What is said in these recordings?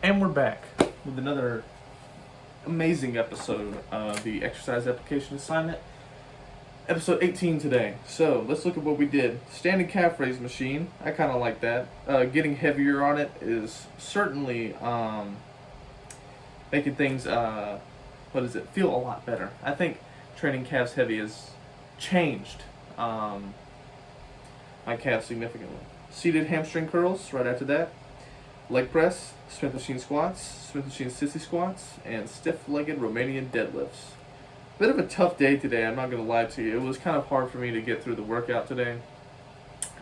And we're back with another amazing episode of the exercise application assignment. Episode 18 today. So let's look at what we did. Standing calf raise machine. I kind of like that. Getting heavier on it is certainly making things, feel a lot better. I think training calves heavy has changed my calves significantly. Seated hamstring curls right after that. Leg press, Smith machine squats, Smith machine sissy squats, and stiff-legged Romanian deadlifts. Bit of a tough day today, I'm not going to lie to you. It was kind of hard for me to get through the workout today.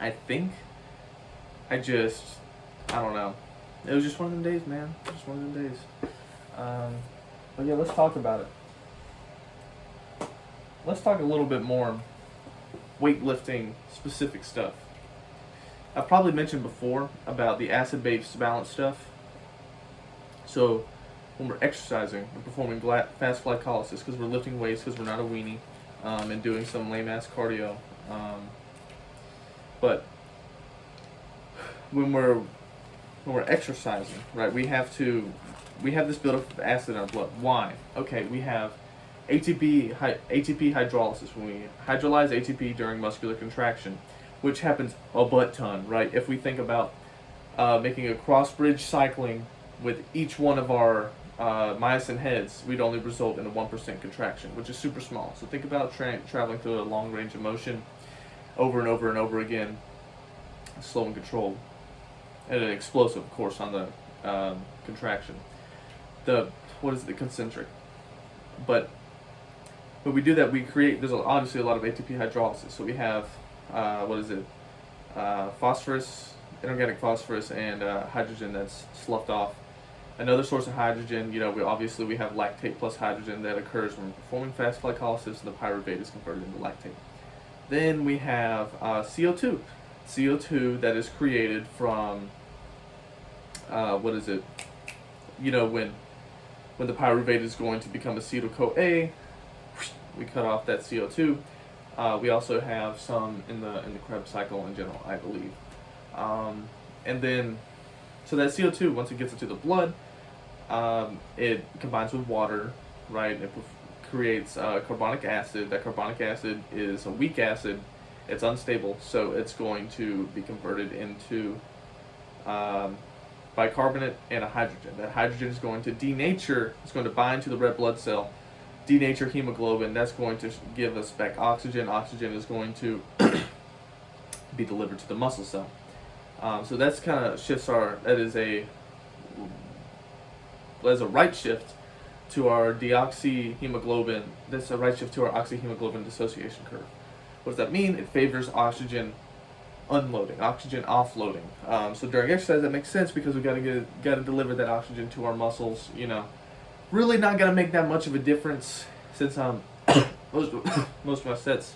I don't know. It was just one of them days, man. Just one of them days. But yeah, let's talk about it. Let's talk a little bit more weightlifting specific stuff. I've probably mentioned before about the acid-based balance stuff. So when we're exercising, we're performing fast glycolysis because we're lifting weights because we're not a weenie, and doing some lame-ass cardio. But when we're exercising, right, we have this buildup of acid in our blood. Why? Okay, we have ATP hydrolysis when we hydrolyze ATP during muscular contraction, which happens a butt ton, right? If we think about making a cross-bridge cycling with each one of our myosin heads, we'd only result in a 1% contraction, which is super small. So think about traveling through a long range of motion over and over and over again, slow and controlled, and an explosive, of course, on the contraction. The concentric. But when we do that, there's obviously a lot of ATP hydrolysis. So we have phosphorus, inorganic phosphorus, and hydrogen that's sloughed off. Another source of hydrogen, we have lactate plus hydrogen that occurs when we're performing fast glycolysis, and the pyruvate is converted into lactate. Then we have CO2. CO2 that is created from, when the pyruvate is going to become acetyl-CoA, we cut off that CO2. We also have some in the Krebs cycle in general, I believe. And then, so that CO2, once it gets into the blood, it combines with water, right? It creates carbonic acid. That carbonic acid is a weak acid. It's unstable, so it's going to be converted into bicarbonate and a hydrogen. That hydrogen is going to denature, it's going to bind to the red blood cell, denature hemoglobin. That's going to give us back oxygen. Oxygen is going to be delivered to the muscle cell. So that's kind of that is a right shift to our deoxyhemoglobin. That's a right shift to our oxyhemoglobin dissociation curve. What does that mean? It favors oxygen unloading, oxygen offloading. So during exercise, that makes sense because we gotta deliver that oxygen to our muscles. Really not gonna make that much of a difference since most of my sets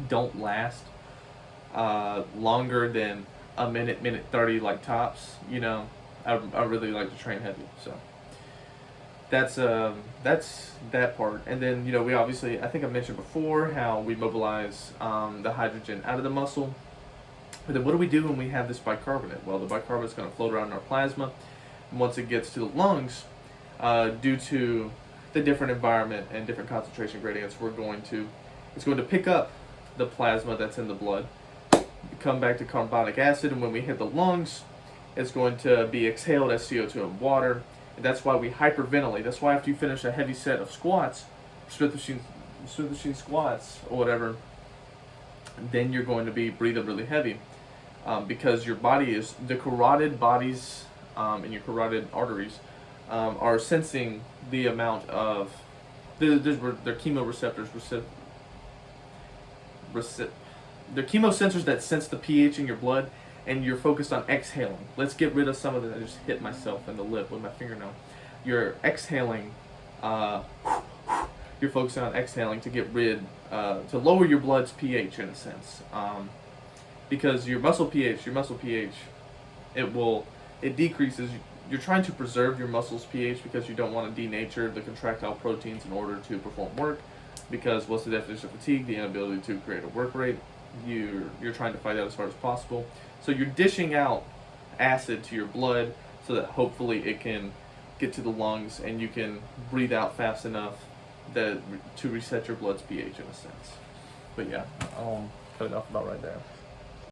don't last longer than a minute 30, like tops. I really like to train heavy, so that's that part. And then we obviously, I think I mentioned before how we mobilize the hydrogen out of the muscle. But then what do we do when we have this bicarbonate? Well, the bicarbonate is going to float around in our plasma, and once it gets to the lungs, due to the different environment and different concentration gradients, it's going to pick up the plasma that's in the blood, come back to carbonic acid, and when we hit the lungs, it's going to be exhaled as CO2 and water. And that's why we hyperventilate. That's why after you finish a heavy set of squats, Smith machine squats or whatever, then you're going to be breathing really heavy, because your the carotid bodies and your carotid arteries are sensing the amount of their chemoreceptors. They're chemosensors that sense the pH in your blood, and you're focused on exhaling. Let's get rid of some of I just hit myself in the lip with my fingernail. You're exhaling. You're focusing on exhaling to get rid, to lower your blood's pH in a sense, because your muscle pH, it decreases. You're trying to preserve your muscle's pH because you don't want to denature the contractile proteins in order to perform work. Because what's the definition of fatigue? The inability to create a work rate. You're trying to fight that as hard as possible. So you're dishing out acid to your blood so that hopefully it can get to the lungs and you can breathe out fast enough that to reset your blood's pH in a sense. But yeah, I'll cut it off about right there.